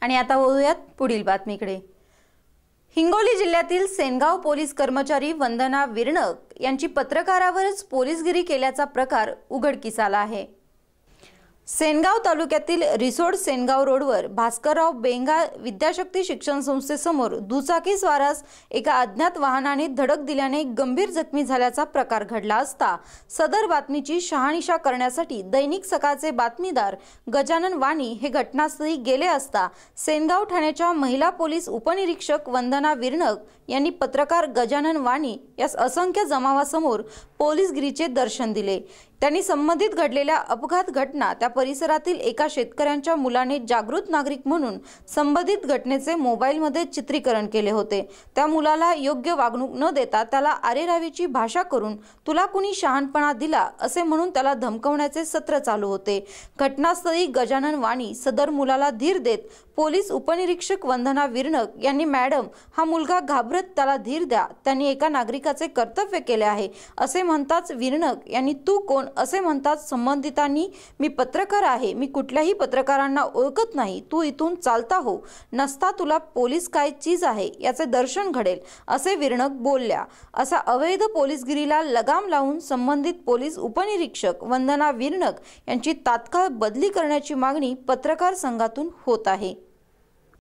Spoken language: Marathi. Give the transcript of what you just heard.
आणि आता वळूयात पुढील बातमीकडे। हिंगोली जिल्ह्यातील सेनगाव पोलीस कर्मचारी वंदना विरणक यांची पत्रकारावरच पोलीसगिरी केल्याचा प्रकार उघडकीस आला आहे। सेनगाव तालुक्यातील रिसोड सेनगाव रोडवर भास्करराव बेंगा विद्याशक्ती शिक्षण संस्थेसमोर दुचाकी स्वारास एका अज्ञात वाहनाने धडक दिल्याने गंभीर जखमी झाल्याचा प्रकार घडला असता सदर बातमीची शहानिशा करण्यासाठी दैनिक सकाळचे बातमीदार गजानन वाणी हे घटनास्थळी गेले असता सेनगाव ठाण्याच्या महिला पोलीस उपनिरीक्षक वंदना विरणक यांनी पत्रकार गजानन वाणी यास असंख्य जमावासमोर पोलीसगिरीचे दर्शन दिले। त्यांनी संबंधित घडलेल्या अपघात घटना त्या परिसरातील एका शेतकऱ्यांच्या मुलाने जागृत नागरिक म्हणून संबंधित घटनेचे मोबाईलमध्ये चित्रीकरण केले होते। त्या मुलाला योग्य वागणूक न देता त्याला आरेरावीची भाषा करून तुला कुणी शहाणपणा दिला असे म्हणून त्याला धमकवण्याचे सत्र चालू होते। घटनास्थळी गजानन वाणी सदर मुलाला धीर देत पोलीस उपनिरीक्षक वंदना विरणक यांनी मॅडम हा मुलगा घाबरत त्याला धीर द्या, त्यांनी एका नागरिकाचे कर्तव्य केले आहे असे म्हणताच विरणक यांनी तू कोण असे म्हणताच संबंधितांनी मी पत्रकार आहे, मी कुठल्याही पत्रकारांना ओळखत नाही, तू इथून चालता हो, नसता तुला पोलीस काय चीज आहे याचे दर्शन घडेल असे विरणक बोलल्या। असा अवैध पोलीसगिरीला लगाम लावून संबंधित पोलीस उपनिरीक्षक वंदना विरणक यांची तात्काळ बदली करण्याची मागणी पत्रकार संघातून होत आहे।